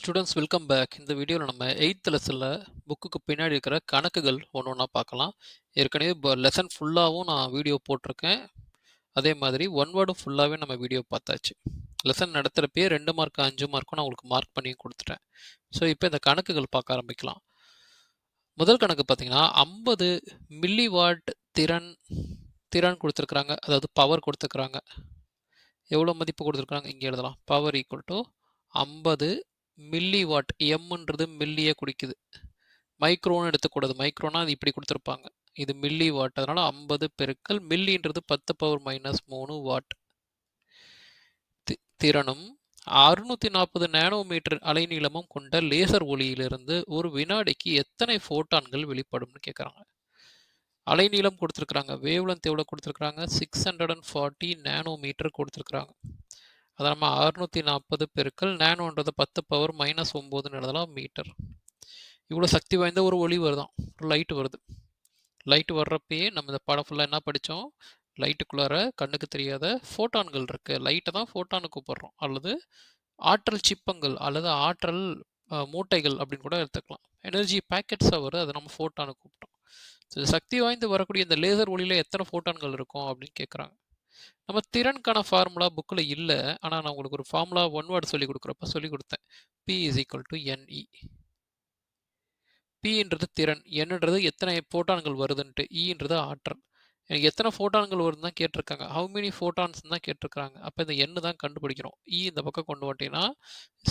Students welcome back. இந்த வீடியோவில் நம்ம 8th லெசனில் புக்குக்கு பின்னாடி இருக்கிற கணக்குகள் ஒன்று ஒன்றா பார்க்கலாம். ஏற்கனவே இப்போ லெசன் ஃபுல்லாகவும் நான் வீடியோ போட்டிருக்கேன். அதே மாதிரி ஒன் வேர்டும் ஃபுல்லாகவே நம்ம வீடியோ பார்த்தாச்சு. லெசன் நடத்துகிறப்பே 2 மார்க் 5 மார்க்கும் நான் உங்களுக்கு மார்க் பண்ணி கொடுத்துட்டேன். ஸோ இப்போ இந்த கணக்குகள் பார்க்க ஆரம்பிக்கலாம். முதல் கணக்கு பார்த்தீங்கன்னா 50 மில்லி வாட் திறன் கொடுத்துருக்குறாங்க. அதாவது பவர் கொடுத்துருக்குறாங்க. எவ்வளோ மதிப்பு கொடுத்துருக்குறாங்க இங்கே எழுதலாம். Power equal to 50 milli watt. எம்ன்றது மில்லியை குறிக்குது. மைக்ரோன்னு எடுத்துக்கூடாது. மைக்ரோனா அது இப்படி கொடுத்துருப்பாங்க. இது மில்லி வாட். அதனால 50 பெருக்கல் மில்லின்றது 10⁻³ வாட். திறனும் 640 நானோமீட்டர் அலைநீளமும் கொண்ட லேசர் ஒளியிலிருந்து ஒரு வினாடிக்கு எத்தனை ஃபோட்டான்கள் வெளிப்படும்னு கேட்குறாங்க. அலைநீளம் கொடுத்துருக்குறாங்க. வேவ்லென்த் எவ்வளோ கொடுத்துருக்குறாங்க? 640 நானோமீட்டர் கொடுத்துருக்குறாங்க. அதை நம்ம 640 பெருக்கல் நானோன்றது 10⁻⁹ எழுதலாம் மீட்டர். இவ்வளோ சக்தி வாய்ந்த ஒரு ஒளி வருதான், ஒரு லைட் வருது. லைட் வர்றப்பயே நம்ம இந்த படம் ஃபுல்லாக என்ன படித்தோம்? லைட்டுக்குள்ளார கண்ணுக்கு தெரியாத ஃபோட்டான்கள் இருக்குது. லைட்டை தான் ஃபோட்டானு கூப்பிட்றோம். அல்லது ஆற்றல் சிப்பங்கள் அல்லது ஆற்றல் மூட்டைகள் அப்படின்னு கூட எடுத்துக்கலாம். எனர்ஜி பேக்கெட்ஸாக வருது, அதை நம்ம ஃபோட்டானு கூப்பிட்டோம். ஸோ சக்தி வாய்ந்து வரக்கூடிய இந்த லேசர் ஒளியில் எத்தனை ஃபோட்டான்கள் இருக்கும் அப்படின்னு கேட்குறாங்க. நம்ம திறனுக்கான ஃபார்முலா புக்கில் இல்லை. ஆனால் நான் உங்களுக்கு ஒரு ஃபார்முலா ஒன் வேர்டு சொல்லி கொடுக்குறப்ப சொல்லி கொடுத்தேன். P = NE. Pன்றது திறன், Nன்றது எத்தனை ஃபோட்டான்கள் வருதுன்ட்டு, Eன்றது ஆற்றல். எனக்கு எத்தனை ஃபோட்டான்கள் வருதுன்னு தான் கேட்டிருக்காங்க. ஹவு மெனி ஃபோட்டான்ஸ் தான் கேட்டிருக்காங்க. அப்போ இந்த N தான் கண்டுபிடிக்கிறோம். E இந்த பக்கம் கொண்டு வந்துட்டீங்கன்னா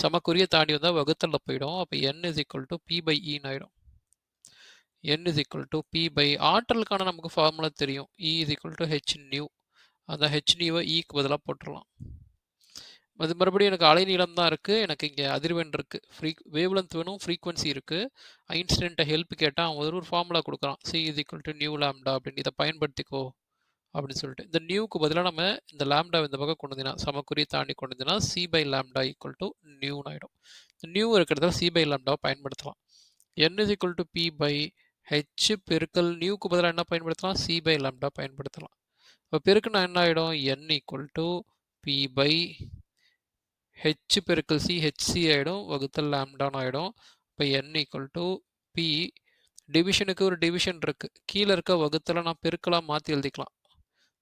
சமக்குறியை தாண்டி வந்தால் வகுத்தலில் போயிடும். அப்போ N = P/E ஆகிடும். N = P/ ஆற்றலுக்கான நமக்கு ஃபார்முலா தெரியும். E = hν. அந்த hν ஈக்கு பதிலாக போட்டுடலாம். அது மறுபடியும் எனக்கு அலைநீளம் தான் இருக்குது. எனக்கு இங்கே அதிர்வெண் இருக்குது. வேவ்லென்த் வேணும், ஃப்ரீக்வன்சி இருக்குது. ஐன்ஸ்டைன்ட்ட ஹெல்ப் கேட்டால் அவன் ஒரு ஃபார்முலா கொடுக்குறான். C = νλ அப்படின்னு. இதை பயன்படுத்திக்கோ அப்படின்னு சொல்லிட்டு இந்த நியூக்கு பதிலாக நம்ம இந்த லாம்டா இந்த பக்கம் கொண்டு வந்தீங்கன்னா சமக்குறியை தாண்டி கொண்டு வந்தீங்கன்னா C/λ = நியூன்னு ஆகிடும். இந்த நியூ இருக்கிறதால C/λ பயன்படுத்தலாம். N = P/h பெருக்கல் நியூக்கு பதிலாக என்ன பயன்படுத்தலாம்? C/λ பயன்படுத்தலாம். இப்போ பெருக்குன்னா என்ன ஆகிடும்? N = P/h பெருக்கல் C hc ஆகிடும், வகுத்தல் லாம்டான்னு ஆகிடும். இப்போ N = P. டிவிஷனுக்கு ஒரு டிவிஷன் இருக்குது. கீழே இருக்க வகுத்தலை நான் பெருக்கலாக மாற்றி எழுதிக்கலாம்.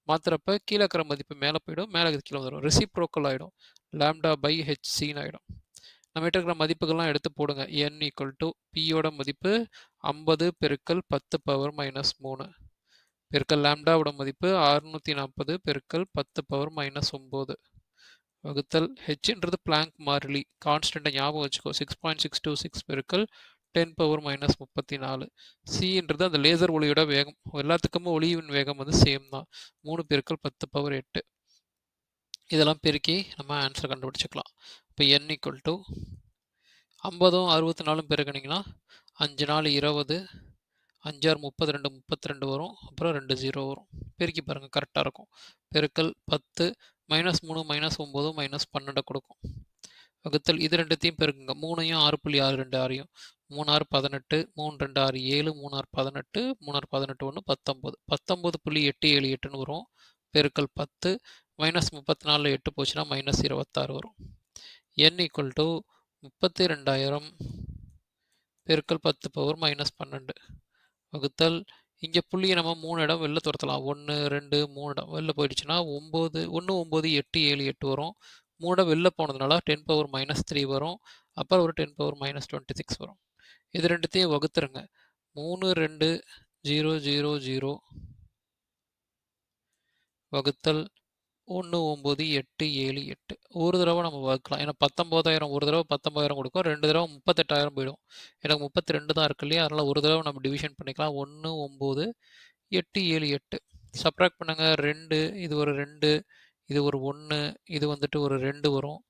மாற்றுறப்ப கீழே இருக்கிற மதிப்பு மேலே போயிடும், மேலே கீழே வந்துடும். ரெசிப்ரோக்கல் ஆகிடும். λ/hcன்னு ஆகிடும். நம்மகிட்ட இருக்கிற மதிப்புகள்லாம் எடுத்து போடுங்க. N = Pயோட மதிப்பு 50 பெருக்கல் 10⁻³ பெருக்கல் லாம்டாவோட மதிப்பு 640 பெருக்கல் 10⁻⁹ வகுத்தல் ஹெச்ன்றது பிளாங்க் மாறிலி, கான்ஸ்டன்ட்டை ஞாபகம் வச்சுக்கோ. 6.626 பெருக்கல் 10⁻34. சின்றது அந்த லேசர் ஒளியோட வேகம். எல்லாத்துக்குமே ஒளியின் வேகம் வந்து சேம் தான். 3 பெருக்கல் 10⁸. இதெல்லாம் பெருக்கி நம்ம ஆன்சர் கண்டுபிடிச்சிக்கலாம். இப்போ N = 50ம் 64ம் பெருக்கினீங்கன்னா 5 4 20, 5 6 32, 32 வரும். அப்புறம் 2 0 வரும். பெருக்கி பாருங்கள், கரெக்டாக இருக்கும். பெருக்கல் 10 -3 -9 -12 கொடுக்கும். வகுத்தல் இது ரெண்டுத்தையும் பெருக்குங்க. 3ஐயும் 6.62 6ஐயும் 3 6 18, 3 2 6 7, 3 6 18, 3 6 18 1 19, 19.878ன்னு வரும். பெருக்கல் 10 -34 8 போச்சுன்னா -26 வரும். N = 32,000 பெருக்கல் 10⁻−12 வகுத்தல் இங்கே புள்ளியை நம்ம 3 இடம் வெளில துரத்தலாம். 1 2 3 இடம் வெளில போயிடுச்சுன்னா 9 1 9 8 7 8 வரும். 3 இடம் வெளில போனதுனால 10⁻−3 வரும். அப்புறம் ஒரு 10⁻−26 வரும். இது ரெண்டுத்தையும் வகுத்துருங்க. 3 2 0 0 0 வகுத்தல் 1 9 8 7 8. ஒரு தடவை நம்ம வகுக்கலாம். ஏன்னா 19,000 ஒரு தடவை 19,000 கொடுக்கும், 2 தடவை 38,000 போயிடும். எனக்கு 32 தான் இருக்கு இல்லையா? அதனால் ஒரு தடவை நம்ம டிவிஷன் பண்ணிக்கலாம். 1 9 8 7 8 சப்ராக்ட் பண்ணுங்க. 2 இது ஒரு 2, இது ஒரு 1, இது வந்துட்டு ஒரு 2 வரும்.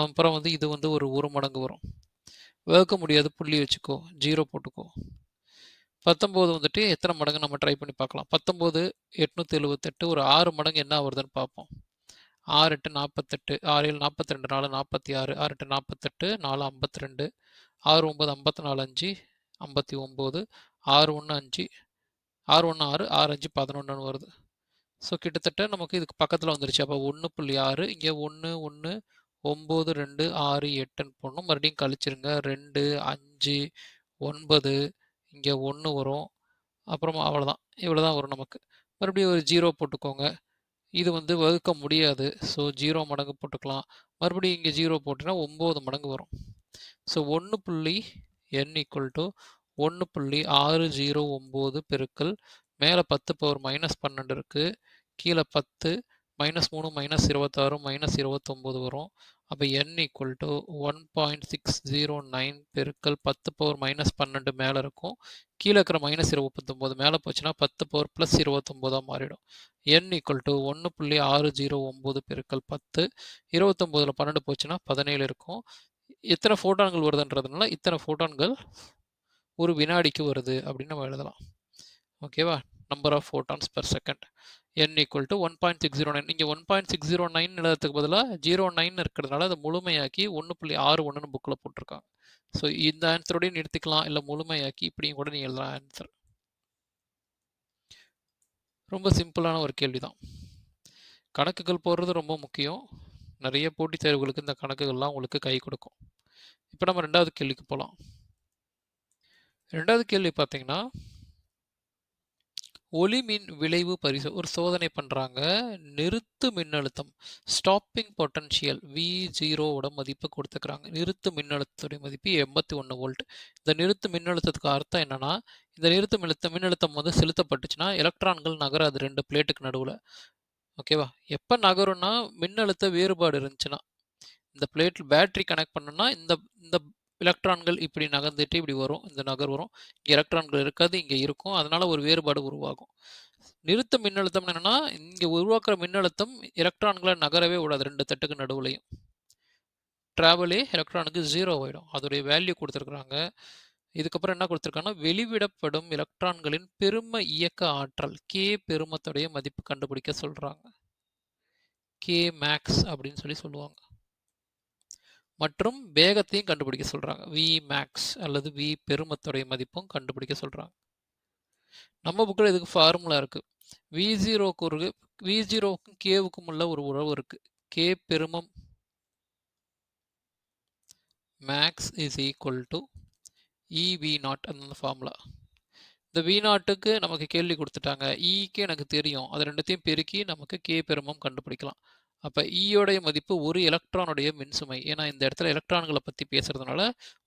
அப்புறம் வந்து இது வந்து ஒரு மடங்கு வரும். வகுக்க முடியாது, புள்ளி வச்சுக்கோ, 0 போட்டுக்கோ. 19 வந்துட்டு எத்தனை மடங்கு நம்ம ட்ரை பண்ணி பார்க்கலாம். 19 878, ஒரு 6 மடங்கு என்ன வருதுன்னு பார்ப்போம். 6 8 48, 6 7 42, 4 46, 6 8 48, 4 52, 6 9 54 5 59, 6 1 5, 6 1 6, 6 5 11 வருது. ஸோ கிட்டத்தட்ட நமக்கு இதுக்கு பக்கத்தில் வந்துருச்சு. அப்போ 1.6, இங்கே 1 1 9 2 6 8ன்னு போடணும். மறுபடியும் கழிச்சிருங்க. 2 5 9 இங்கே 1 வரும். அப்புறமா அவ்வளோதான். இவ்வளோ தான் வரும் நமக்கு. மறுபடியும் ஒரு 0 போட்டுக்கோங்க. இது வந்து வகுக்க முடியாது. ஸோ 0 மடங்கு போட்டுக்கலாம். மறுபடியும் இங்கே 0 போட்டுனா 9 மடங்கு வரும். ஸோ 1 புள்ளி n ஈக்குவல் டு 1.609 பெருக்கல் மேலே 10 பவர் -12 இருக்குது. கீழே 10 -3 -26 -29 வரும். அப்போ n ஈக்குவல் டு 1.609 பெருக்கல் 10 பவர் -12 மேலே இருக்கும். கீழே இருக்கிற -29 மேலே போச்சுன்னா 10 பவர் +29 மாறிடும். n ஈக்குவல் டு 1.609 பெருக்கல் 10 29ல் 12 போச்சுன்னா 17 இருக்கும். எத்தனை ஃபோட்டான்கள் வருதுன்றதுனால இத்தனை ஃபோட்டான்கள் ஒரு வினாடிக்கு வருது அப்படின்னு நம்ம எழுதலாம். ஓகேவா? Number of photons per second n equal to 1.609. இங்கே 1.609 எழுதுறதுக்கு பதிலாக 09 இருக்கிறதுனால அதை முழுமையாக்கி 1.61ன்னு புக்கில் போட்டிருக்காங்க. ஸோ இந்த ஆன்சரோடய நிறுத்திக்கலாம், இல்லை முழுமையாக்கி இப்படியும் கூட நீ எழுதலாம் ஆன்சர். ரொம்ப சிம்பிளான ஒரு கேள்வி தான். கணக்குகள் போடுறது ரொம்ப முக்கியம். நிறைய போட்டித் தேர்வுகளுக்கு இந்த கணக்குகள்லாம் உங்களுக்கு கை கொடுக்கும். இப்போ நம்ம ரெண்டாவது கேள்விக்கு போகலாம். ரெண்டாவது கேள்வி பார்த்தீங்கன்னா, ஒளிமின் விளைவு ஒரு சோதனை பண்ணுறாங்க. நிறுத்து மின்னழுத்தம் ஸ்டாப்பிங் பொட்டன்ஷியல் V0 மதிப்பு கொடுத்துக்கிறாங்க. நிறுத்து மின்னழுத்தத்துடைய மதிப்பு 81 வோல்ட். இந்த நிறுத்து மின்னழுத்தத்துக்கு அர்த்தம் என்னன்னா, இந்த நிறுத்து மின்னழுத்தம் வந்து செலுத்தப்பட்டுச்சுன்னா எலக்ட்ரான்கள் நகராது 2 பிளேட்டுக்கு நடுவில். ஓகேவா? எப்போ நகரும்னா மின்னழுத்த வேறுபாடு இருந்துச்சுன்னா, இந்த பிளேட்டில் பேட்டரி கனெக்ட் பண்ணோம்னா இந்த இந்த எலக்ட்ரான்கள் இப்படி நகர்ந்துட்டு இப்படி வரும், இந்த நகர் வரும். இங்கே எலக்ட்ரான்கள் இருக்காது, இங்கே இருக்கும். அதனால ஒரு வேறுபாடு உருவாகும். நிறுத்த மின்னழுத்தம் என்னன்னா, இங்கே உருவாக்குற மின்னழுத்தம் எலக்ட்ரான்களை நகரவே விடாது 2 தட்டுக்கு நடுவுலையும். டிராவலே எலக்ட்ரானுக்கு 0 ஆகிடும். அதோடைய வேல்யூ கொடுத்துருக்குறாங்க. இதுக்கப்புறம் என்ன கொடுத்துருக்காங்கன்னா, வெளிவிடப்படும் எலக்ட்ரான்களின் பெரும இயக்க ஆற்றல் K பெருமத்துடைய மதிப்பு கண்டுபிடிக்க சொல்றாங்க. K மேக்ஸ் அப்படின்னு சொல்லுவாங்க. மற்றும் வேகத்தையும் கண்டுபிடிக்க சொல்றாங்க. V மேக்ஸ் அல்லது V பெருமத்துடைய மதிப்பும் கண்டுபிடிக்க சொல்றாங்க. நம்ம புக்கில் இதுக்கு ஃபார்முலா இருக்கு. V0க்கும் Kவுக்கும் உள்ள ஒரு உறவு இருக்கு. K பெருமம் max is equal to EV0 அந்த ஃபார்முலா. இந்த V0க்கு நமக்கு கேள்வி கொடுத்துட்டாங்க. Eக்கு எனக்கு தெரியும். அது ரெண்டுத்தையும் பெருக்கி நமக்கு K பெருமம் கண்டுபிடிக்கலாம். அப்போ ஈயோடைய மதிப்பு ஒரு எலக்ட்ரானுடைய மின்சுமை. ஏன்னா இந்த இடத்துல எலக்ட்ரான்களை பற்றி பேசுறதுனால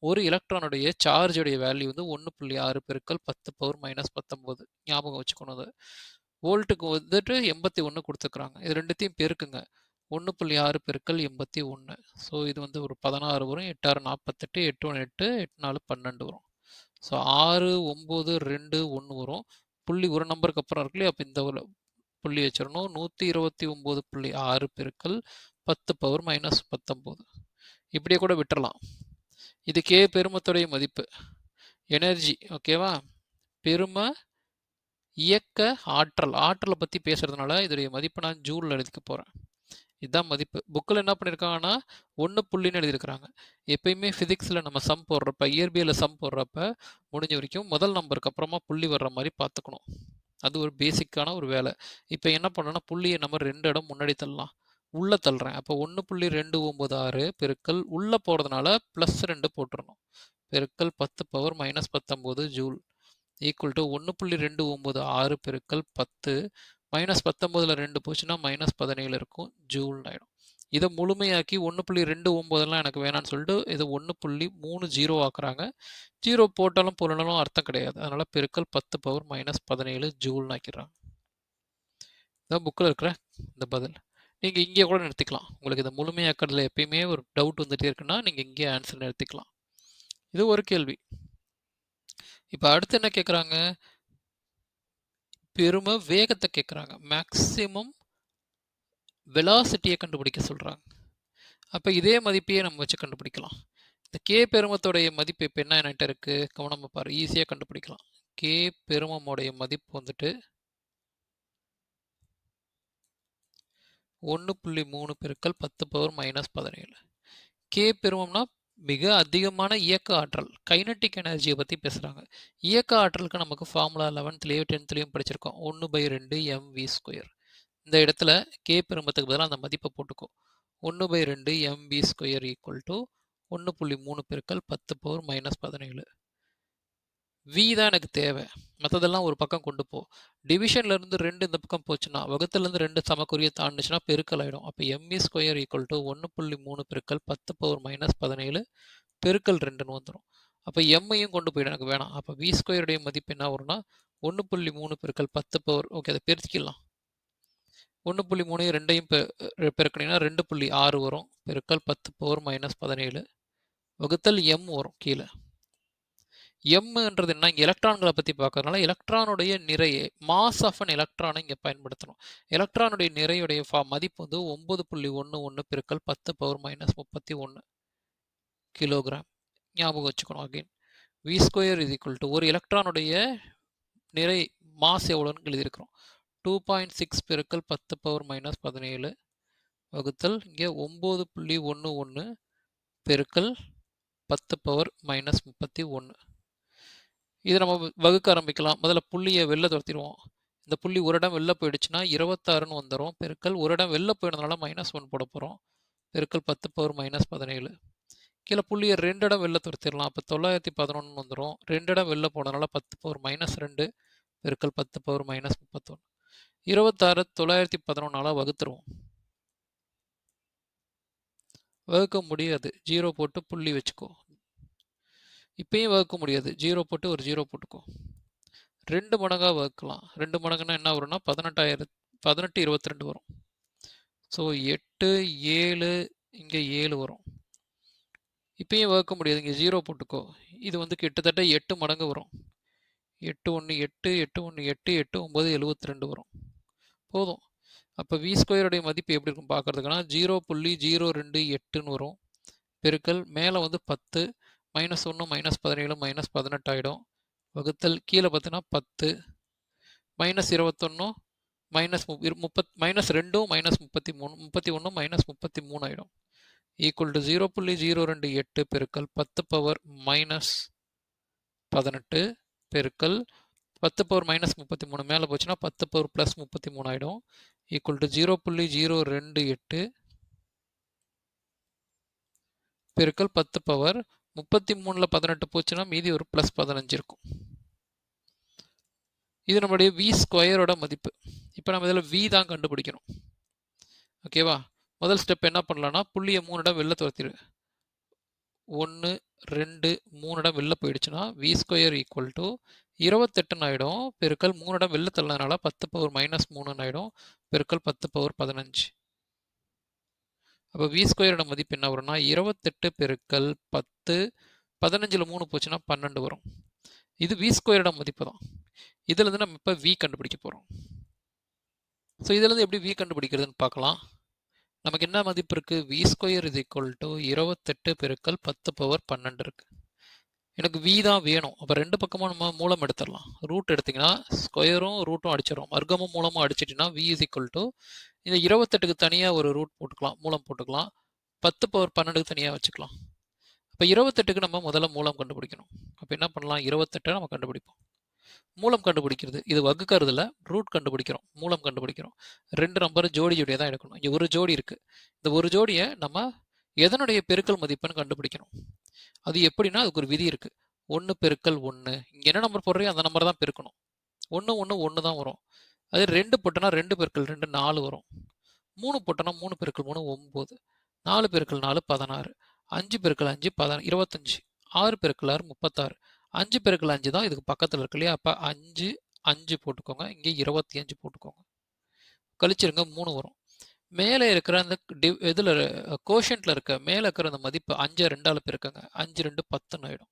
ஒரு எலக்ட்ரானுடைய சார்ஜுடைய வேல்யூ வந்து 1.6 பெருக்கல் 10 பவர் -19. ஞாபகம் வச்சுக்கணும். அது வோல்ட்டுக்கு வந்துட்டு 81 கொடுத்துருக்குறாங்க. இது ரெண்டுத்தையும் பெருக்குங்க. 1.6 பெருக்கல் 81. ஸோ இது வந்து ஒரு 16 வரும். 8 6 48, 8 1 8, 8 4 12 வரும். ஸோ 6 9 2 1 வரும். புள்ளி ஒரு நம்பருக்கு அப்புறம் இருக்குல்லையே, அப்போ இந்த புள்ளி வச்சிடணும். 129.6 பெருக்கல் 10 பவர் -19. இப்படியே கூட விட்டுறலாம். இது K பெருமத்துடைய மதிப்பு, எனர்ஜி. ஓகேவா? பெரும இயக்க ஆற்றலை பற்றி பேசுறதுனால இதோடைய மதிப்பை நான் ஜூலில் எழுதிக்க போகிறேன். இதுதான் மதிப்பு. புக்கில் என்ன பண்ணியிருக்காங்கன்னா 1 புள்ளின்னு எழுதியிருக்கிறாங்க. எப்பயுமே ஃபிசிக்ஸில் நம்ம சம் போடுறப்ப, இயற்பியலில் சம் போடுறப்ப முடிஞ்ச வரைக்கும் முதல் நம்பருக்கு அப்புறமா புள்ளி வர்ற மாதிரி பார்த்துக்கணும். அது ஒரு பேசிக்கான ஒரு வேலை. இப்போ என்ன பண்ணணும்னா, புள்ளியை நம்ம 2 இடம் முன்னாடி தள்ளலாம். உள்ளே தள்ளுறேன். அப்போ 1.296 பெருக்கல் உள்ளே போகிறதுனால +2 போட்டுடணும். பெருக்கல் 10 பவர் -19 ஜூல் ஈக்குவல் டு 1.296 பெருக்கல் 10 -19ல் 2 போச்சுன்னா -17 இருக்கும். ஜூல் ஆகிடும். இதை முழுமையாக்கி 1.29லாம் எனக்கு வேணான்னு சொல்லிட்டு இதை 1.30 ஆக்குறாங்க. 0 போட்டாலும் போடணும் அர்த்தம் கிடையாது. அதனால பெருக்கல் 10 பவர் -17 ஜூல்னு ஆக்கிடுறாங்க. இதான் புக்கில் இருக்கிற இந்த பதில். நீங்கள் இங்கே கூட நிறுத்திக்கலாம். உங்களுக்கு இதை முழுமையாக்கிறதுல எப்பயுமே ஒரு டவுட் வந்துட்டே இருக்குன்னா நீங்கள் இங்கே ஆன்சர் நிறுத்திக்கலாம். இது ஒரு கேள்வி. இப்போ அடுத்து என்ன கேட்குறாங்க? பெரும வேகத்தை கேட்குறாங்க. மேக்சிமம் வெலாசிட்டியை கண்டுபிடிக்க சொல்கிறாங்க. அப்போ இதே மதிப்பையே நம்ம வச்சு கண்டுபிடிக்கலாம். இந்த K பெருமத்தோடைய மதிப்பு இப்போ என்ன என்கிட்ட இருக்குது? கவனமாக பாரு, ஈஸியாக கண்டுபிடிக்கலாம். K பெருமமுடைய மதிப்பு வந்துட்டு 1.3 பெருக்கல் 10 பவர் -17. K பெருமம்னா மிக அதிகமான இயக்க ஆற்றல், கைனட்டிக் எனர்ஜியை பற்றி பேசுகிறாங்க. இயக்க ஆற்றலுக்கு நமக்கு ஃபார்முலா 11லேயும் 10லேயும் படிச்சிருக்கோம். 1/2 mv². இந்த இடத்துல K பெருமத்துக்கு பதிலாக அந்த மதிப்பை போட்டுக்கோ. 1/2 mv ஸ்கொயர் ஈக்குவல் டு 1.3 பெருக்கல் 10 பவர் மைனஸ் 17. v தான் எனக்கு தேவை, மற்றதெல்லாம் ஒரு பக்கம் கொண்டு போ. டிவிஷன்ல இருந்து 2 இந்த பக்கம் போச்சுன்னா, வகுத்துல இருந்து 2 சமக்குறியை தாண்டுச்சுன்னா பெருக்கல் ஆயிடும். அப்போ mv ஸ்கொயர் ஈக்குவல் டு 1.3 பெருக்கல் 10 பவர் மைனஸ் 17 பெருக்கல் 2ன்னு வந்துடும். அப்போ எம்மையும் கொண்டு போயிடும், எனக்கு வேணாம். அப்போ வி ஸ்கொயருடைய மதிப்பு என்ன வரும்னா 1.3 பெருக்கல் 10 பவர், ஓகே அதை பெருக்கிக்கலாம். 1.3 2ஐயும் பெருக்கினீங்கன்னா 2.6 வரும் பெருக்கல் 10 பவர் மைனஸ் 17 வகுத்தல் எம் வரும் கீழே. எம்ன்றது என்ன, இங்கே எலக்ட்ரான்களை பற்றி பார்க்கறதுனால எலக்ட்ரானுடைய நிறையை, மாஸ் ஆஃப் அன் எலக்ட்ரானை இங்கே பயன்படுத்தணும். எலக்ட்ரானுடைய நிறையுடைய மதிப்பு வந்து 9.11 பெருக்கல் 10 பவர் மைனஸ் 31 கிலோகிராம். ஞாபகம் வச்சுக்கணும். Again v square is equal to ஒரு எலக்ட்ரானுடைய நிறை மாஸ் எவ்வளோன்னு எழுதியிருக்கிறோம். 2.6 பெருக்கல் 10 பவர் மைனஸ் 17 வகுத்தல் இங்கே 9.11 பெருக்கல் 10 பவர் மைனஸ் 31. இதை நம்ம வகுக்க ஆரம்பிக்கலாம். முதல்ல புள்ளியை வெளில துரத்திடுவோம். இந்த புள்ளி ஒரு இடம் வெளில போயிடுச்சுன்னா 26ன்னு வந்துடும் பெருக்கல் ஒரு இடம் வெளில போயிடுறதுனால -1 போட போகிறோம் பெருக்கல் 10 பவர் மைனஸ் 17. கீழே புள்ளியை 2 இடம் வெளில துரத்திடலாம். அப்போ 911 வந்துடும். 2 இடம் வெளில போனதுனால 10 பவர் மைனஸ் 2 பெருக்கல் 10 பவர் மைனஸ் 31. 26 911 வகுத்துருவோம். வகுக்க முடியாது, 0 போட்டு புள்ளி வச்சுக்கோ. இப்பயும் வகுக்க முடியாது, 0 போட்டு ஒரு 0 போட்டுக்கோ. 2 மடங்காக வகுக்கலாம். 2 மடங்குன்னா என்ன வரும்னா 1822 வரும். ஸோ 8 7 இங்கே 7 வரும். இப்பயும் வகுக்க முடியாது, இங்கே 0 போட்டுக்கோ. இது வந்து கிட்டத்தட்ட 8 மடங்கு வரும். 8 1 8 8 1 8 8 9 72 வரும். போதும். அப்போ வி ஸ்கொயருடைய மதிப்பு எப்படி இருக்கும் பார்க்கறதுக்குன்னா 0.028ன்னு வரும் பெருக்கல் மேலே வந்து 10 -1 -17 -18 ஆகிடும் வகுத்தல் கீழே பார்த்தீங்கன்னா 10 -21 -2 -33 31 -33 ஆகிடும் ஈக்குவல் டு 0.028 பெருக்கல் 10 பவர் மைனஸ் 18 பெருக்கல் 10 பவர் மைனஸ் 33 மேலே போச்சுன்னா 10 பவர் ப்ளஸ் 33 ஆகிடும் ஈக்குவல் டு 0.028 பெருக்கல் 10 பவர் 33ல் 18 போச்சுன்னா மீதி ஒரு ப்ளஸ் 15 இருக்கும். இது நம்மளுடைய வி ஸ்கொயரோட மதிப்பு. இப்போ நம்ம இதில் வி தான் கண்டுபிடிக்கணும். ஓகேவா? முதல் ஸ்டெப் என்ன பண்ணலாம்னா புள்ளியை 3 இடம் வெளில துரத்திடு. 1 2 3 இடம் வெளில போயிடுச்சுன்னா வி ஸ்கொயர் ஈக்குவல் டு 28 ஆகிடும் பெருக்கல் 3 இடம் வெளில தள்ளனால 10 பவர் மைனஸ் 3 ஆகிடும் பெருக்கல் 10 பவர் 15. அப்போ வி ஸ்கொயரோட மதிப்பு என்ன வரும்னா 28 பெருக்கல் 10 15ல் 3 போச்சுன்னா 12 வரும். இது வி ஸ்கொயரோட மதிப்பு தான். இதுலேருந்து நம்ம இப்போ வி கண்டுபிடிக்க போகிறோம். ஸோ இதுலேருந்து எப்படி வி கண்டுபிடிக்கிறதுன்னு பார்க்கலாம். நமக்கு என்ன மதிப்பு இருக்குது? V square is equal to 28 பெருக்கல் 10 பவர் 12 இருக்குது. எனக்கு வி தான் வேணும். அப்போ ரெண்டு பக்கமும் நம்ம மூலம் எடுத்துடலாம். ரூட் எடுத்திங்கன்னா ஸ்கொயரும் ரூட்டும் அடிச்சிடும். வர்க்கமும் மூலமும் அடிச்சிட்டிங்கன்னா வி இஸ் ஈக்குவல் டு இந்த 28க்கு தனியாக ஒரு ரூட் போட்டுக்கலாம், மூலம் போட்டுக்கலாம். 10 பவர் 12க்கு தனியாக வச்சுக்கலாம். அப்போ 28க்கு நம்ம முதல்ல மூலம் கண்டுபிடிக்கணும். அப்போ என்ன பண்ணலாம்? 28 நம்ம கண்டுபிடிப்போம். மூலம் கண்டுபிடிக்கிறது இது வகுக்கிறதுல ரூட் கண்டுபிடிக்கிறோம், மூலம் கண்டுபிடிக்கிறோம். 2 நம்பர் ஜோடி ஜோடியாக தான் எடுக்கணும். இங்கே ஒரு ஜோடி இருக்குது. இந்த ஒரு ஜோடியை நம்ம எதனுடைய பெருக்கல் மதிப்புன்னு கண்டுபிடிக்கணும். அது எப்படின்னா அதுக்கு ஒரு விதி இருக்குது. 1 பெருக்கல் 1 இங்கே என்ன நம்பர் போடுறையோ அந்த நம்பர் தான் பெருக்கணும். 1 1 1 தான் வரும். அது 2 போட்டோன்னா 2 பெருக்கல் 2 4 வரும். 3 போட்டோன்னா 3 பெருக்கல் 3 9, 4 பெருக்கல் 4 16, 5 பெருக்கல் 5 25, 6 பெருக்கல் 6 36, 5 பெருக்கல் 5 தான் இதுக்கு பக்கத்தில் இருக்கு இல்லையா? அப்போ 5 5 போட்டுக்கோங்க, இங்கே 25 போட்டுக்கோங்க, கழிச்சிருங்க 3 வரும். மேலே இருக்கிற அந்த இதில் கோஷன்ட்ல இருக்க மேலே இருக்கிற அந்த மதிப்பு 5 2ஆல் பெருக்கங்க, 5 2 10 ஆகிடும்.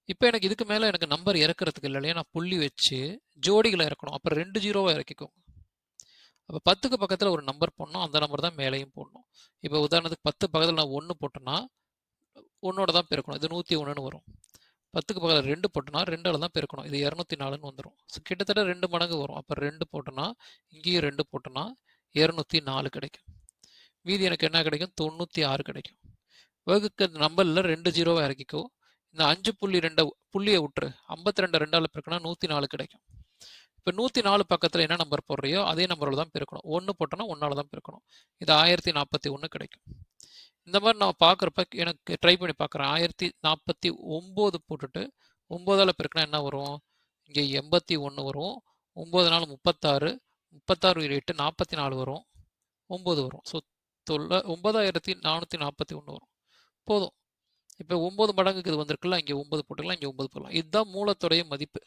இப்போ எனக்கு இதுக்கு மேலே எனக்கு நம்பர் இறக்குறதுக்கு இல்லை இல்லையா? நான் புள்ளி வச்சு ஜோடிகளை இறக்கணும். அப்போ 2 0 இறக்கிக்கோங்க. அப்போ 10க்கு பக்கத்தில் ஒரு நம்பர் போடணும், அந்த நம்பர் தான் மேலேயும் போடணும். இப்போ உதாரணத்துக்கு 10 பக்கத்தில் நான் 1 போட்டேன்னா 1ஓட தான் பெருக்கணும், இது 101ன்னு வரும். 10க்கு பக்கத்தில் 2 போட்டோன்னா 2ஆல் தான் பெருக்கணும், இது 204ன்னு வந்துடும். ஸோ கிட்டத்தட்ட 2 மடங்கு வரும். அப்போ 2 போட்டோன்னா இங்கேயும் 2 போட்டோன்னா 204 கிடைக்கும். மீதி எனக்கு என்ன கிடைக்கும்? 96 கிடைக்கும். வகுக்க நம்பரில் 2 0 இறக்கிக்கோ. இந்த 5.2 புள்ளியை விட்டுரு, 52 2ஆல் பெருக்கினா 104 கிடைக்கும். இப்போ இப்போ 104 பக்கத்தில் என்ன நம்பர் போடுறியோ அதே நம்பரில் தான் பெருக்கணும். 1 போட்டோன்னா 1ஆல் தான் பெருக்கணும். இது 1041 கிடைக்கும். இந்த மாதிரி நான் பார்க்குறப்ப எனக்கு ட்ரை பண்ணி பார்க்குறேன். 1049 போட்டுட்டு 9ஆல் பெருக்கினா என்ன வரும்? இங்கே 81 வரும். 9 நாள் 36, 36 8 44 வரும். 9 வரும். ஸோ 9441 வரும். போதும். இப்போ 9 மடங்குக்கு இது வந்திருக்குல்ல, இங்கே 9 போட்டுக்கலாம், இங்கே 9 போடலாம். இதுதான் மூலத்துடைய மதிப்பு.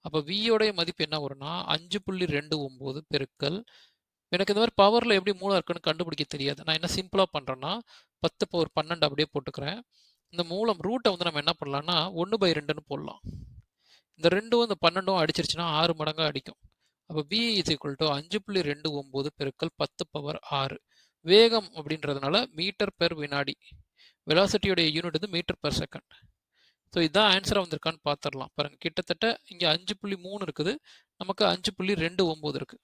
அப்போ வியோடைய மதிப்பு என்ன வரும்னா 5.29 பெருக்கல். எனக்கு இந்த மாதிரி பவரில் எப்படி மூலம் இருக்குன்னு கண்டுபிடிக்க தெரியாது. நான் என்ன சிம்பிளாக பண்ணுறேன்னா 10⁻12 அப்படியே போட்டுக்கிறேன். இந்த மூலம் ரூட்டை வந்து நம்ம என்ன பண்ணலாம்னா 1/2ன்னு போடலாம். இந்த 2ம் இந்த 12ம் அடிச்சிருச்சுன்னா 6 மடங்காக அடிக்கும். அப்போ v இஸ் ஈக்குவல் டு 5.29 பெருக்கல் 10⁻6. வேகம் அப்படின்றதுனால மீட்டர் பெர் வினாடி. வெலாசிட்டியோடைய யூனிட் வந்து மீட்டர் பெர் செகண்ட். ஸோ இதுதான் ஆன்சராக வந்திருக்கான்னு பார்த்துடலாம். பாருங்கள், கிட்டத்தட்ட இங்கே 5.3 இருக்குது, நமக்கு 5.29 இருக்குது.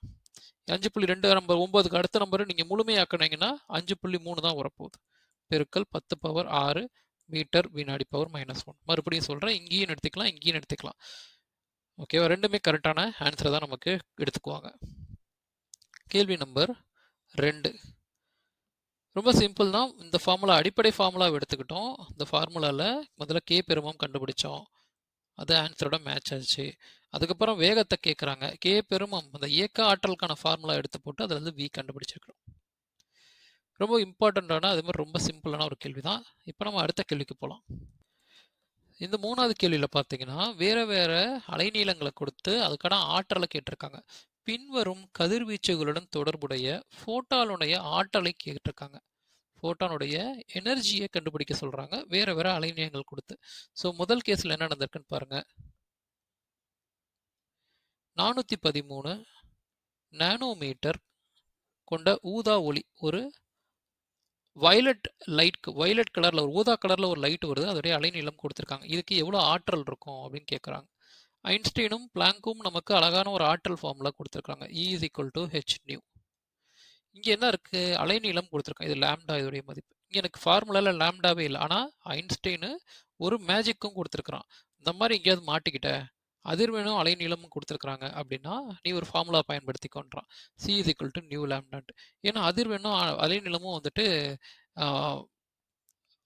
5.2 நம்பர் 9க்கு அடுத்த நம்பர் நீங்கள் முழுமையாக்கினீங்கன்னா 5.3 தான் வரப்போகுது. பெருக்கல் 10⁻6 மீட்டர் வினாடி பவர் -1. மறுபடியும் சொல்கிறேன், இங்கேயும் எடுத்துக்கலாம், இங்கேயும் எடுத்துக்கலாம். ஓகேவா? ரெண்டுமே கரெக்டான ஆன்சரை தான் நமக்கு எடுத்துக்குவாங்க. கேள்வி நம்பர் 2. ரொம்ப சிம்பிள் தான். இந்த ஃபார்முலா அடிப்படை ஃபார்முலாவை எடுத்துக்கிட்டோம். இந்த ஃபார்முலாவில் முதல்ல கே பெருமம் கண்டுபிடிச்சோம். அது ஆன்சரோட மேட்ச் ஆச்சு. அதுக்கப்புறம் வேகத்தை கேட்குறாங்க. கே பெருமம் அந்த இயக்க ஆற்றலுக்கான ஃபார்முலா எடுத்து போட்டு அதில் வந்து வி கண்டுபிடிச்சிருக்கிறோம். ரொம்ப இம்பார்ட்டண்ட்டான அதே மாதிரி ரொம்ப சிம்பிளான ஒரு கேள்வி தான். இப்போ நம்ம அடுத்த கேள்விக்கு போகலாம். இந்த 3வது கேள்வியில் பார்த்தீங்கன்னா வேறு அலைநீளங்களை கொடுத்து அதுக்கான ஆற்றலை கேட்டிருக்காங்க. பின்வரும் கதிர்வீச்சுகளுடன் தொடர்புடைய ஃபோட்டானுடைய ஆற்றலை கேட்டிருக்காங்க. ஃபோட்டானுடைய எனர்ஜியை கண்டுபிடிக்க சொல்கிறாங்க வேறு அலைநீளங்கள் கொடுத்து. ஸோ முதல் கேஸில் என்ன நடந்திருக்குன்னு பாருங்க. 413 நானோமீட்டர் கொண்ட ஊதா ஒளி, ஒரு வயலட் கலரில் ஒரு ஊதா கலரில் ஒரு லைட் வருது, அதோடைய அலைநீளம் கொடுத்துருக்காங்க. இதுக்கு எவ்வளோ ஆற்றல் இருக்கும் அப்படின்னு கேட்குறாங்க. ஐன்ஸ்டீனும் பிளாங்க்கும் நமக்கு அழகான ஒரு ஆற்றல் ஃபார்முலா கொடுத்துருக்காங்க. E is equal to hν. இங்கே என்ன இருக்குது? அலைநீளம் கொடுத்துருக்காங்க. இது லாம்டா, இதோடைய மதிப்பு. இங்கே எனக்கு ஃபார்முலாவில் லாம்டாவே இல்லை, ஆனால் ஐன்ஸ்டீனு ஒரு மேஜிக்கும் கொடுத்துருக்குறான். இந்த மாதிரி எங்கேயாவது மாட்டிக்கிட்ட அதிர்வெண்ணும் அலைநீளமும் கொடுத்துருக்குறாங்க அப்படின்னா நீ ஒரு ஃபார்முலா பயன்படுத்திக்கொண்டான். C is equal to nu லாம்டான்ட்டு. ஏன்னா அதிர்வெண்ணும் அலைநீளமும் வந்துட்டு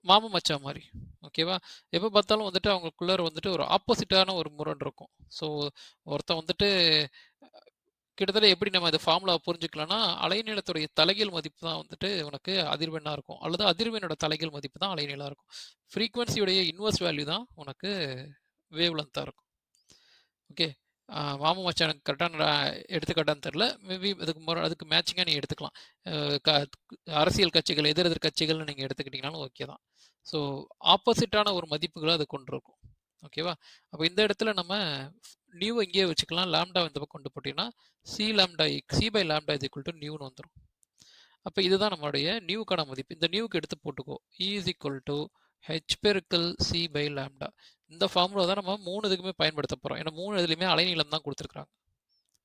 மாமன் மச்சா மாதிரி. ஓகேவா? எப்போ பார்த்தாலும் வந்துட்டு அவங்களுக்குள்ளார வந்துட்டு ஒரு ஆப்போசிட்டான ஒரு முரண் இருக்கும். ஸோ ஒருத்தன் வந்துட்டு கிட்டத்தட்ட எப்படி நம்ம இந்த ஃபார்முலாவை புரிஞ்சுக்கலாம்னா அலைநீளத்துடைய தலைகீழ் மதிப்பு தான் வந்துட்டு உனக்கு அதிர்வெண்ணாக இருக்கும், அல்லது அதிர்வெண்ணோட தலைகீழ் மதிப்பு தான் அலைநீளாக இருக்கும். ஃப்ரீக்வன்சியுடைய இன்வெர்ஸ் வேல்யூ தான் உனக்கு வேவ் லென்த்தாக இருக்கும். ஓகே, மாமு மச்சானுக்கு கரெக்டான எடுத்துக்காட்டான்னு தெரில. மேபி அதுக்கு மேட்சிங்காக நீங்கள் எடுத்துக்கலாம். அரசியல் கட்சிகள் எதிர் கட்சிகள்னு நீங்கள் எடுத்துக்கிட்டிங்கனாலும் ஓகே தான். ஸோ ஆப்போசிட்டான ஒரு மதிப்புகளை அது கொண்டிருக்கும். ஓகேவா? அப்போ இந்த இடத்துல நம்ம நியூ இங்கேயே வச்சுக்கலாம். லாம்டா இந்த பக்கம் கொண்டு போட்டிங்கன்னா C/λ is equal to நியூன்னு வந்துடும். அப்போ இதுதான் நம்மளுடைய நியூக்கான மதிப்பு. இந்த நியூக்கு எடுத்து போட்டுக்கோ. E is equal to h பெருக்கல் C/λ. இந்த ஃபார்முலா தான் நம்ம 3 இதுக்குமே பயன்படுத்த போகிறோம். ஏன்னா 3 இதுலையுமே அலைநீளம் தான் கொடுத்துருக்குறாங்க,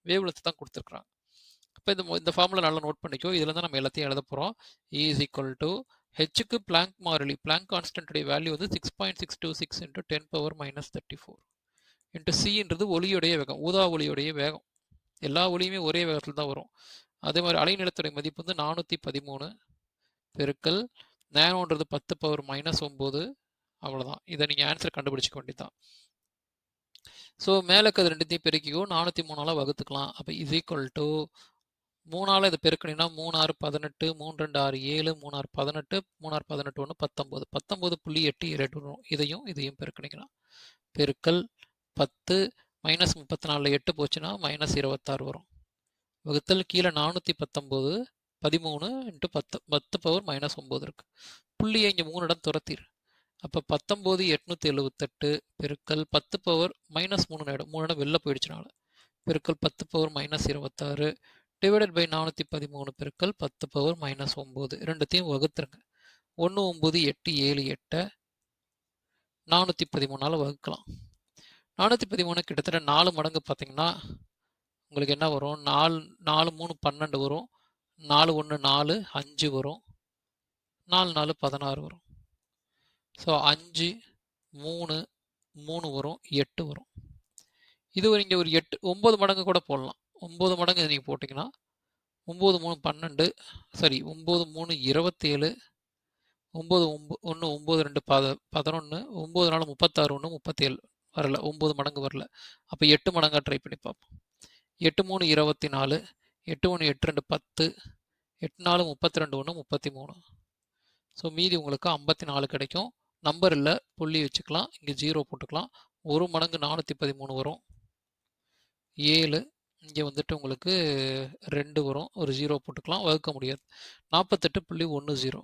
வேவ் லென்த் தான் கொடுத்துருக்குறாங்க. அப்போ இந்த ஃபார்முலா நல்லா நோட் பண்ணிக்கோ. இதில் தான் நம்ம எல்லாத்தையும் எழுத போகிறோம். E is equal to ஹெச்சுக்கு பிளாங்க் மாறிலி, பிளாங்க் கான்ஸ்டன்ட்டுடைய வேல்யூ வந்து 6.626 × 10⁻34 இன்ட்டு சின்றது ஒளியுடைய வேகம், ஊதா ஒளியுடைய வேகம். எல்லா ஒளியுமே ஒரே வேகத்தில் தான் வரும். அதே மாதிரி அலைநீளத்துடைய மதிப்பு வந்து 413 பெருக்கல் நேனோன்றது 10⁻−9. அவ்வளோதான். இதை நீங்கள் ஆன்சர் கண்டுபிடிச்சிக்க வேண்டியதான். ஸோ மேலே இருக்கிறது ரெண்டுத்தையும் பெருக்கிக்கோ, 403ஆல் வகுத்துக்கலாம். அப்போ இஸ் ஈக்குவல் டு 3ஆல் இதை பெருக்கினீங்கன்னா 3 6 18, 3 2 6 7, 3 6 18, 3 6 18 1 19, 19.87 வரும். இதையும் பெருக்கினீங்கன்னா பெருக்கல் 10 -34 8 போச்சுன்னா -26 வரும். வகுத்தல் கீழே 419 13 × 10⁻−9 இருக்கு. புள்ளியை இங்கே 3 இடம் துரத்திடு. அப்போ 19,878 பெருக்கல் 10⁻−3 இடம் 3 இடம் வெளில போயிடுச்சுனால பெருக்கல் 10⁻−26 டிவைடட் பை 413 பெருக்கல் 10⁻−9. ரெண்டுத்தையும் வகுத்துருங்க. 19,878 413ஆல் வகுக்கலாம். 413 கிட்டத்தட்ட 4 மடங்கு பார்த்தீங்கன்னா உங்களுக்கு என்ன வரும்? 4 3 12 வரும். 4 1 4 5 வரும். 4 4 16 வரும். ஸோ 5 3 3 வரும், 8 வரும். இது இங்கே ஒரு 9 மடங்கு கூட போடலாம். 9 மடங்கு நீங்கள் போட்டிங்கன்னா 9 3 12 சரி 9 3 27 9 1 9 2 11 9 4 36 1 37 வரல 9 மடங்கு வரல. அப்போ 8 மடங்காக ட்ரை பண்ணி பார்ப்போம். 8 3 24 8 1 8 2 10 8 4 32 1 33. ஸோ மீதி உங்களுக்கு 54 கிடைக்கும். நம்பர் இல்லை, புள்ளி வச்சுக்கலாம். இங்கே 0 போட்டுக்கலாம். 1 மடங்கு 413 வரும். 7 இங்கே வந்துட்டு உங்களுக்கு 2 வரும். ஒரு 0 போட்டுக்கலாம், வகுக்க முடியாது. 48.10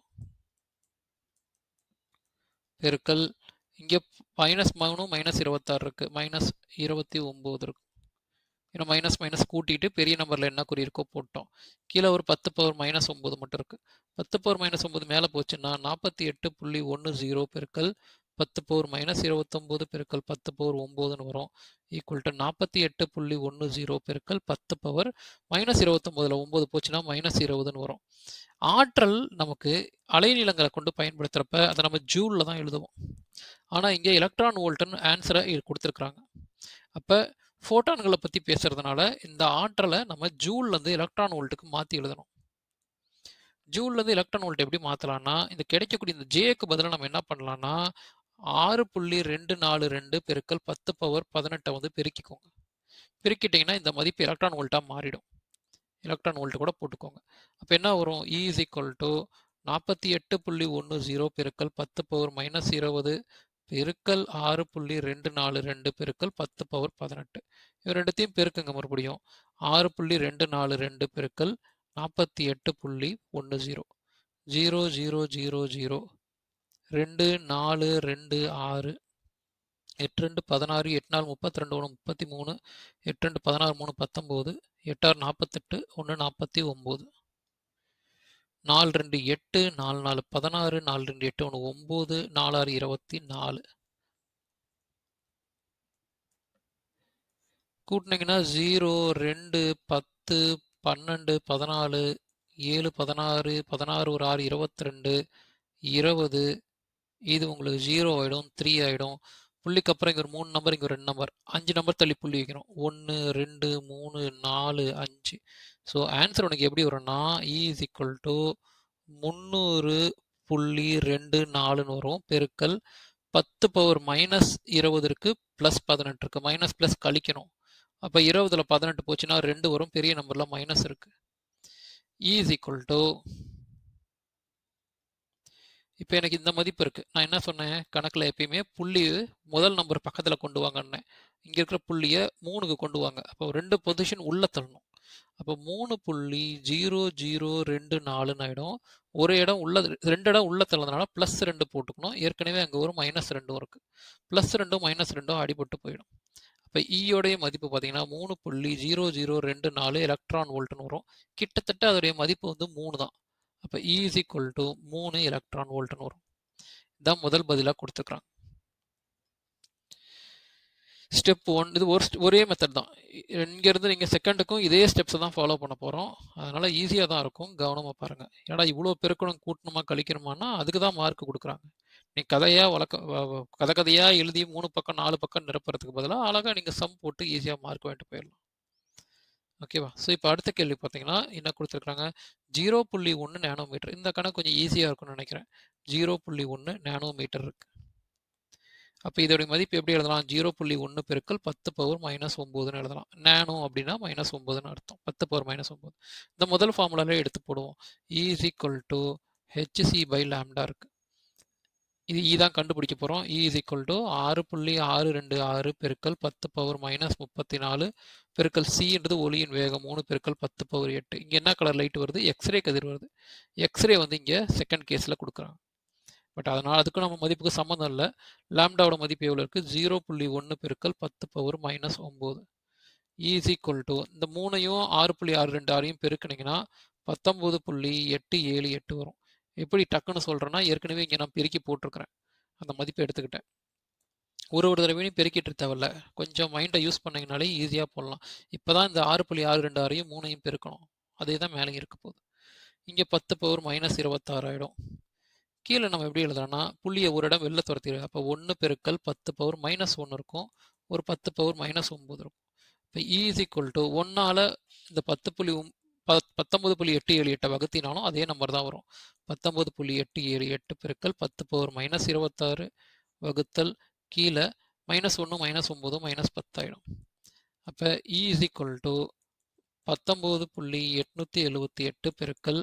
பெருக்கல் இங்கே -3 -26 இருக்குது, -29 இருக்கு. ஏன்னா மைனஸ் மைனஸ் கூட்டிட்டு பெரிய நம்பரில் என்ன குறி இருக்கோ போட்டோம். கீழே ஒரு 10 பவர் -9 மட்டும் இருக்குது. 10 பவர் -9 மேலே போச்சுன்னா 48.10 பெருக்கல் 10 பவர் -29 பெருக்கல் 10 பவர் 9ன்னு வரும். ஈக்குவல் டு 48.10 பெருக்கல் 10 பவர் -29ல் 9 போச்சுன்னா -20ன்னு வரும். ஆற்றல் நமக்கு அலைநீளங்களை கொண்டு பயன்படுத்துகிறப்ப அதை நம்ம ஜூலில் தான் எழுதுவோம். ஆனால் இங்கே எலக்ட்ரான் வோல்ட்டுன்னு ஆன்சரை கொடுத்துருக்குறாங்க. அப்போ ஃபோட்டான்களை பற்றி பேசுறதுனால இந்த ஆற்றலை நம்ம ஜூல்லேருந்து எலக்ட்ரான் வோல்ட்டுக்கு மாற்றி எழுதணும். ஜூல்லேருந்து எலக்ட்ரான் வோல்ட் எப்படி மாற்றலாம்னா, இந்த கிடைக்கக்கூடிய இந்த ஜேக்கு பதிலாக நம்ம என்ன பண்ணலாம்னா 6.242 பெருக்கல் 10 பவர் 18 வந்து பெருக்கிக்கோங்க. பெருக்கிட்டிங்கன்னா இந்த மதிப்பு எலக்ட்ரான் வோல்ட்டாக மாறிடும். எலக்ட்ரான் வோல்ட் கூட போட்டுக்கோங்க. அப்போ என்ன வரும்? E is equal to 48.10 பெருக்கல் 10 பவர் -20 பெருக்கல் 6.242 பெருக்கல் 10 பவர் 18. இது ரெண்டுத்தையும் பெருக்குங்க மறுபடியும். 6.242 பெருக்கல் 48.10 0 0 0 0 2 4 2 6 8 2 16 8 4 32 1 33 8 2 16 3 19 8 6 48 1 49 4 2 8 4 4 16 4 2 8 1 9 4 6 24 கூட்டினீங்கன்னா 0 2 10 12 14 7 16 16 ஒரு 6 22 20 இது உங்களுக்கு 0 ஆகிடும், 3 ஆகிடும். புள்ளிக்கு அப்புறம் இங்கே ஒரு 3 நம்பர், இங்கே ஒரு 2 நம்பர், 5 நம்பர் தள்ளி புள்ளி வைக்கணும். 1 2 3 4 5. ஸோ ஆன்சர் உனக்கு எப்படி வரும்னா E is equal to 300.24ன்னு வரும். பெருக்கல் 10 பவர் -20 இருக்கு, +18 இருக்கு. மைனஸ் ப்ளஸ் கழிக்கணும். அப்போ 20ல் 18 போச்சுன்னா 2 வரும். பெரிய நம்பரில் மைனஸ் இருக்கு. E is equal to இப்போ எனக்கு இந்த மதிப்பு இருக்குது. நான் என்ன சொன்னேன், கணக்கில் எப்பயுமே புள்ளி முதல் நம்பர் பக்கத்தில் கொண்டு வாங்கன்னேன். இங்கே இருக்கிற புள்ளியை 3க்கு கொண்டு வாங்க. அப்போ 2 பொசிஷன் உள்ளே தள்ளணும். அப்போ 3.0024ன்னு ஆகிடும். ஒரு இடம் உள்ள 2 இடம் உள்ளே தள்ளதுனால +2 போட்டுக்கணும். ஏற்கனவே அங்கே ஒரு -2 இருக்குது. +2 -2 அடிபட்டு போயிடும். அப்போ ஈயோடைய மதிப்பு பார்த்தீங்கன்னா 3.0024 எலக்ட்ரான் வோல்ட்னு வரும். கிட்டத்தட்ட அதோடைய மதிப்பு வந்து 3 தான். அப்போ E is equal to 3 electron வோல்ட்னு வரும். இதான் முதல் பதிலாக கொடுத்துருக்குறாங்க. ஸ்டெப் 1 இது ஒரே மெத்தட் தான். இங்கேருந்து நீங்கள் செகண்டுக்கும் இதே ஸ்டெப்ஸை தான் ஃபாலோ பண்ண போகிறோம். அதனால் ஈஸியாக தான் இருக்கும், கவனமாக பாருங்கள். ஏன்னா இவ்வளோ பெருக்கணும் கூட்டணுமா கழிக்கணுமானா அதுக்கு தான் மார்க் கொடுக்குறாங்க. நீ கதையாக எழுதி 3 பக்கம் 4 பக்கம் நிரப்புறதுக்கு பதிலாக அழகாக நீங்கள் சம் போட்டு ஈஸியாக மார்க் வாங்கிட்டு போயிடலாம். ஓகேவா? ஸோ இப்போ அடுத்த கேள்வி பார்த்தீங்கன்னா என்ன கொடுத்துருக்குறாங்க, 0.1 நேனோமீட்டர். இந்த கணக்கு கொஞ்சம் ஈஸியாக இருக்கும்னு நினைக்கிறேன். 0.1 நேனோமீட்டர் இருக்கு. அப்போ இதோடைய மதிப்பு எப்படி எழுதலாம்? 0.1 பெருக்கல் 10 பவர் -9ன்னு எழுதலாம். நேனோ அப்படின்னா -9ன்னு அர்த்தம். 10 பவர் -9. இந்த முதல் ஃபார்முலாலே எடுத்து போடுவோம். E is equal to hc/λ இருக்கு. இது தான் கண்டுபிடிக்க போகிறோம். E is equal to 6.626 பெருக்கல் 10 பவர் -34 பெருக்கல் சின்றது ஒளியின் வேகம் 3 பெருக்கல் 10 பவர் 8. இங்கே என்ன கலர் லைட் வருது? எக்ஸ்ரே கதிர் வருது. எக்ஸ்ரே வந்து இங்கே செகண்ட் கேஸில் கொடுக்குறாங்க. பட் அதனால் அதுக்கும் நம்ம மதிப்புக்கு சம்மந்தம் இல்லை. லாம்டாவோட மதிப்பு எவ்வளோ இருக்குது? 0.1 பெருக்கல் 10 power -9. E is equal to இந்த 3ஐயும் 6.626ஐயும் பெருக்கினீங்கன்னா 19.878 வரும். எப்படி டக்குன்னு சொல்கிறேன்னா, ஏற்கனவே இங்கே நான் பெருக்கி போட்டிருக்கிறேன். அந்த மதிப்பை எடுத்துக்கிட்டேன். ஒரு தடவையும் பெருக்கிட்டு தேவையில்ல. கொஞ்சம் மைண்டை யூஸ் பண்ணிங்கனாலே ஈஸியாக போடலாம். இப்போ தான் இந்த 6.626ஐயும் 3ஐயும் பெருக்கணும். அதே தான் மேலே இருக்க போகுது. இங்கே 10 பவர் -26 ஆகிடும். கீழே நம்ம எப்படி எழுதலாம்னா புள்ளியை ஒரு இடம் வெளில துரத்திடு. அப்போ 1 பெருக்கல் 10 பவர் -1 இருக்கும். ஒரு 10 பவர் -9 இருக்கும். இப்போ E is equal to 1ஆல் இந்த 19.878 வகுத்தினாலும் அதே நம்பர் தான் வரும். 19.878 பெருக்கல் 10 பவர் -26 வகுத்தல் கீழே -1 -9 -10 ஆகிடும். அப்போ E is equal to 19.878 பெருக்கல்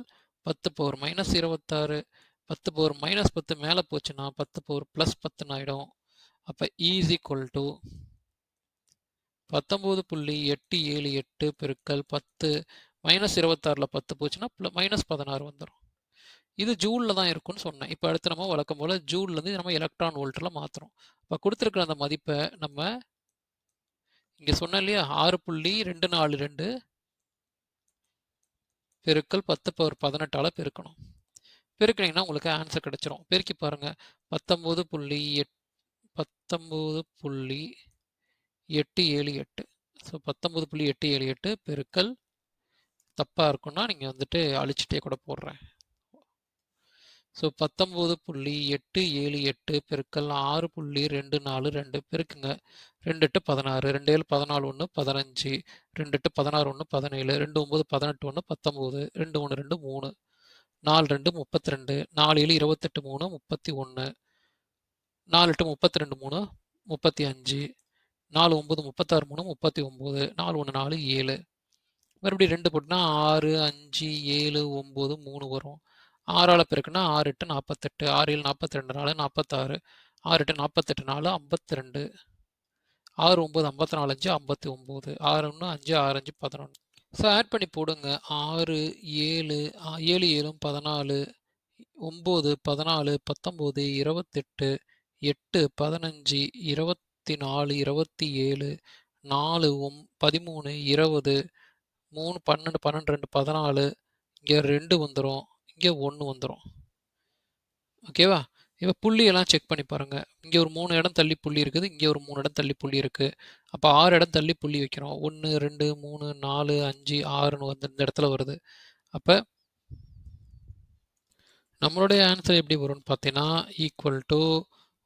10 பவர் -26 10 பவர் -10 மேலே போச்சுன்னா 10 பவர் +10 ஆகிடும். அப்போ E is equal to 19.878 பெருக்கல் 10 -26ல் 10 போச்சுன்னா -16 வந்துடும். இது ஜூலில் தான் இருக்குன்னு சொன்னேன். இப்போ அடுத்து நம்ம வழக்கம் போல் ஜூல்லேருந்து நம்ம எலக்ட்ரான் வோல்ட்டில் மாற்றுறோம். இப்போ கொடுத்துருக்குற அந்த மதிப்பை நம்ம இங்கே சொன்னோம் இல்லையா 6.242 பெருக்கல் 10 பவர் 18ஆல் பெருக்கணும். பெருக்கினீங்கன்னா உங்களுக்கு ஆன்சர் கிடைச்சிரும். பெருக்கி பாருங்க 19.878. ஸோ 19.878 பெருக்கல் தப்பாக இருக்குன்னா நீங்கள் வந்துட்டு அழிச்சிட்டே கூட போடுறேன். ஸோ 19.878 பெருக்கல் 6.242 பெருக்குங்க. 2 8 16 2 7 14 1 15 2 8 16 1 17 2 9 18 1 19 2 1 2 3 4 2 32 4 7 28 3 31 4 8 32 3 35 4 9 36 3 39 4 1 4 7 மறுபடியும் 2 போட்டுனா 6 5 7 9 3 வரும். 6ஆல் பெருக்குன்னா 6 8 48 6 7 42 4 46 6 8 48 4 52 6 9 54 5 59 6 1 5 6 5 11. ஸோ ஆட் பண்ணி போடுங்க. 6 7 7 7 14 9 14 19 28 8 15 24 27 4 13 20 3 12 12 2 14 இங்கே 2 வந்துடும். இங்கே 1 வந்துடும். ஓகேவா? இப்போ புள்ளியெல்லாம் செக் பண்ணி பாருங்கள். இங்கே ஒரு 3 இடம் தள்ளி புள்ளி இருக்குது. இங்கே ஒரு 3 இடம் தள்ளி புள்ளி இருக்குது. அப்போ 6 இடம் தள்ளி புள்ளி வைக்கிறோம். 1 2 3 4 5 6ன்னு வந்து இந்த இடத்துல வருது. அப்போ நம்மளுடைய ஆன்சர் எப்படி வரும்னு பார்த்தீங்கன்னா ஈக்குவல் டு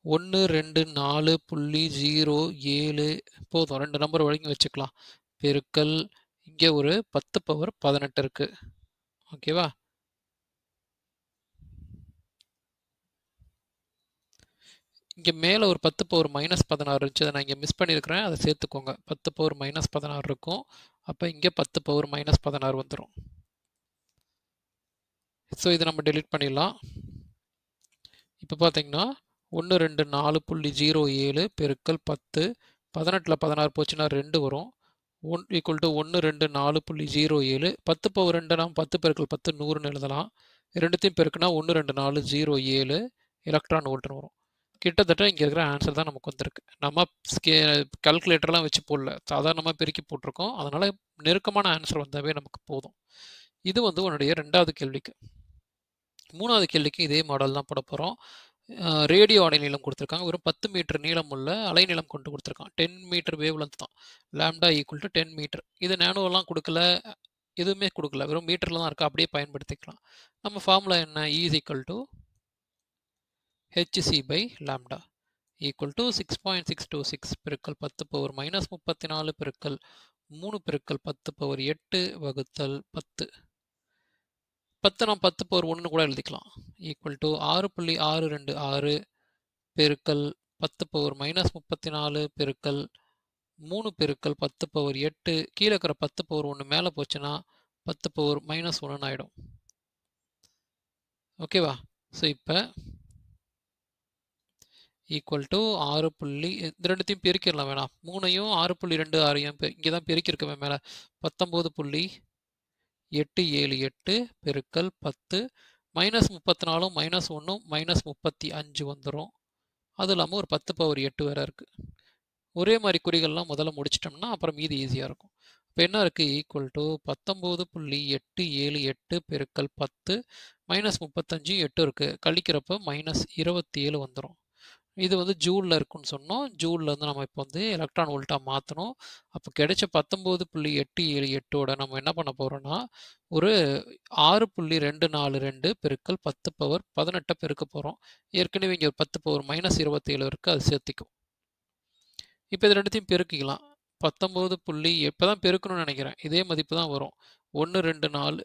1 2 4.07 போதும். 2 நம்பர் வரைக்கும் வச்சுக்கலாம். பெருக்கல் இங்கே ஒரு 10 பவர் 18 இருக்குது. ஓகேவா? இங்கே மேலே ஒரு 10 பவர் -16 இருந்துச்சு. அதை நான் இங்கே மிஸ் பண்ணியிருக்கிறேன். அதை சேர்த்துக்கோங்க. 10 பவர் -16 இருக்கும். அப்போ இங்கே 10 பவர் -16 வந்துடும். ஸோ இதை நம்ம டெலீட் பண்ணிடலாம். இப்போ பார்த்தீங்கன்னா 1 2 4.07 பெருக்கல் 10 18ல் 16 போச்சுன்னா 2 வரும். ஈக்குவல் டு 1 2 4.07 10 பவர் 2 நாம் 10 பெருக்கல் 10 100ன்னு எழுதலாம். ரெண்டுத்தையும் பெருக்குனா 1 2 4 0 7 எலக்ட்ரான் வோல்ட்னு வரும். கிட்டத்தட்ட இங்கே இருக்கிற ஆன்சர் தான் நமக்கு வந்திருக்கு. நம்ம கால்குலேட்டர்லாம் வச்சு போடல, சாதாரணமாக பெருக்கி போட்டிருக்கோம். அதனால் நெருக்கமான ஆன்சர் வந்தாவே நமக்கு போதும். இது வந்து உன்னுடைய 2வது கேள்விக்கு. 3வது கேள்விக்கு இதே மாடல் தான் போட போகிறோம். ரேடியோ அலைநீளம் கொடுத்துருக்காங்க. வெறும் 10 மீட்டர் நீளம் உள்ள அலைநீளம் கொண்டு கொடுத்துருக்கான். 10 மீட்டர் வேவ் லென்த் தான். Lambda equal to 10 metre. இது நேனோலாம் கொடுக்கல, எதுவுமே கொடுக்கல, வெறும் மீட்டரில் தான் இருக்குது. அப்படியே பயன்படுத்திக்கலாம். நம்ம ஃபார்முலா என்ன? E is equal to hc by lambda equal to 6.626 பெருக்கல் 10 பவர் -34 பெருக்கல் 3 பெருக்கல் 10 பவர் 8 வகுத்தல் 10. 10 நாம் 10 பவர் 1 கூட எழுதிக்கலாம். ஈக்குவல் டு 6.626 பெருக்கல் 10 பவர் -34 பெருக்கல் 3 பெருக்கல் 10 பவர் 8 கீழே இருக்கிற 10 பவர் 1 மேலே போச்சுன்னா 10 பவர் -1 ஆகிடும். ஓகேவா? ஸோ இப்போ ஈக்குவல் டு 6. இந்த ரெண்டுத்தையும் பெருக்கிடலாம் வேணாம். 3ஐயும் 6.26ஐயும் இங்கே தான் பெருக்கியிருக்கவே மேலே 19.878 பெருக்கல் 10 -34 -1 -35 வந்துடும். அது இல்லாமல் ஒரு 10 பவர் 8 வேறு இருக்குது. ஒரே மாதிரி குறிகள்லாம் முதல்ல முடிச்சிட்டோம்னா அப்புறம் மீதி ஈஸியாக இருக்கும். இப்போ என்ன இருக்குது? ஈக்குவல் டு 19.878 பெருக்கல் 10 -35 8 இருக்குது. கழிக்கிறப்ப -27 வந்துடும். இது வந்து ஜூலில் இருக்குன்னு சொன்னோம். ஜூலில் வந்து நம்ம இப்போ வந்து எலக்ட்ரான் வோல்ட்டாக மாற்றணும். அப்போ கிடைச்ச 19.878ஓட நம்ம என்ன பண்ண போகிறோம்னா ஒரு 6.242 பெருக்கல் 10 பவர் 18 பெருக்க போகிறோம். ஏற்கனவே இங்கே ஒரு 10 பவர் -27 இருக்குது, அது சேர்த்திக்கும். இப்போ இது ரெண்டுத்தையும் பெருக்கிக்கலாம். 19 இப்போ தான் பெருக்கணும்னு நினைக்கிறேன். இதே மதிப்பு தான் வரும். 1 2 4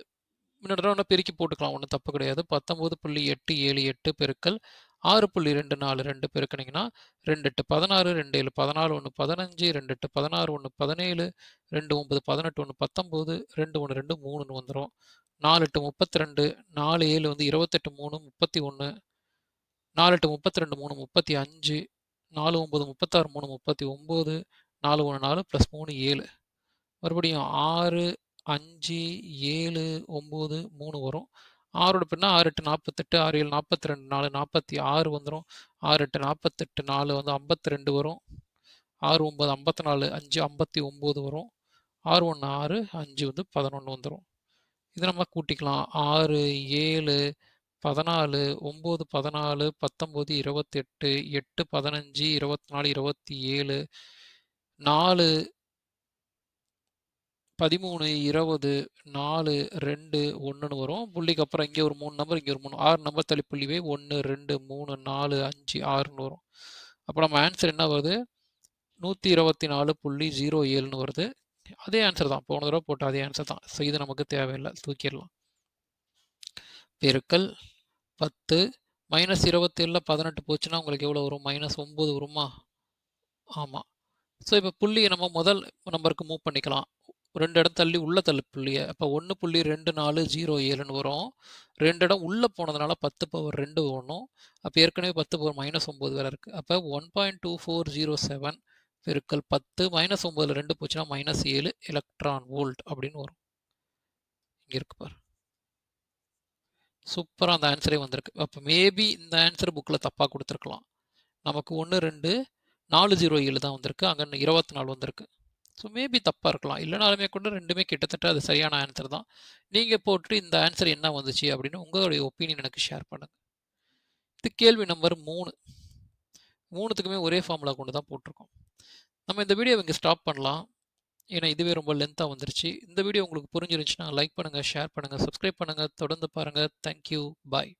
முன்னாடி ஒன்று பெருக்கி போட்டுக்கலாம், ஒன்றும் தப்பு கிடையாது. 19.878 பெருக்கல் 6.242 பெருக்கினீங்கன்னா 2 8 16 2 7 14 1 15 2 8 16 1 17 2 9 18 1 19 2 1 2 3ன்னு வந்துடும். 4 8 32 4 7 வந்து 28 3 31 4 8 32 3 35 4 9 36 3 39 4 1 4 ப்ளஸ் 3 7 மறுபடியும் 6 5 7 9 3 வரும். 6ஓட பின்னா 6 8 48 6 7 42 4 46 வந்துடும். 6 8 48 4 வந்து 52 வரும். 6 9 54 5 59 வரும். 6 1 6 5 வந்து 11 வந்துடும். இதை நம்ம கூட்டிக்கலாம். 6 7 14 9 14 19 28 8 15 24 27 4 13 20 4 2 1ன்னு வரும். புள்ளிக்கு அப்புறம் இங்கே ஒரு 3 நம்பர், இங்கே ஒரு 3 6 நம்பர் தள்ளி புள்ளி வை 1 2 3 4 5 6ன்னு வரும். அப்போ நம்ம ஆன்சர் என்ன வருது? 124.07ன்னு வருது. அதே ஆன்சர் தான், போன தடவை போட்ட அதே ஆன்சர் தான். ஸோ இது நமக்கு தேவையில்லை, தூக்கிடலாம். பெருக்கல் 10 -27 18 போச்சுன்னா உங்களுக்கு எவ்வளோ வரும்? -9 வருமா? ஆமாம். ஸோ இப்போ புள்ளியை நம்ம முதல் நம்பருக்கு மூவ் பண்ணிக்கலாம். 2 இடம் தள்ளி உள்ள தள்ளு புள்ளியை. அப்போ 1.2407ன்னு வரும். 2 இடம் உள்ளே போனதுனால 10 பவர் 2 வரணும். அப்போ ஏற்கனவே 10 பவர் -9 வேறு இருக்குது. அப்போ 1.2407 பெருக்கல் 10 -9ல் 2 போச்சுன்னா -7 எலக்ட்ரான் வோல்ட் அப்படின்னு வரும். இங்கே இருக்கு பாரு, சூப்பராக அந்த ஆன்சரே வந்திருக்கு. அப்போ மேபி இந்த ஆன்சர் புக்கில் தப்பாக கொடுத்துருக்கலாம். நமக்கு 1 2 407 தான் வந்திருக்கு, அங்கே 24 வந்திருக்கு. ஸோ மேபி தப்பாக இருக்கலாம். இல்லைனாலுமே கூட ரெண்டுமே கிட்டத்தட்ட அது சரியான ஆன்சர் தான். நீங்கள் போட்டு இந்த ஆன்சர் என்ன வந்துச்சு அப்படின்னு உங்களுடைய ஒப்பீனியன் எனக்கு ஷேர் பண்ணுங்கள். இது கேள்வி நம்பர் 3. 3த்துக்குமே ஒரே ஃபார்முலா கொண்டு தான் போட்டிருக்கோம். நம்ம இந்த வீடியோ இங்கே ஸ்டாப் பண்ணலாம். ஏன்னா இதுவே ரொம்ப லென்த்தாக வந்துருச்சு. இந்த வீடியோ உங்களுக்கு புரிஞ்சிருந்துச்சுன்னா லைக் பண்ணுங்கள், ஷேர் பண்ணுங்கள், சப்ஸ்கிரைப் பண்ணுங்கள், தொடர்ந்து பாருங்கள். தேங்க்யூ, பாய்.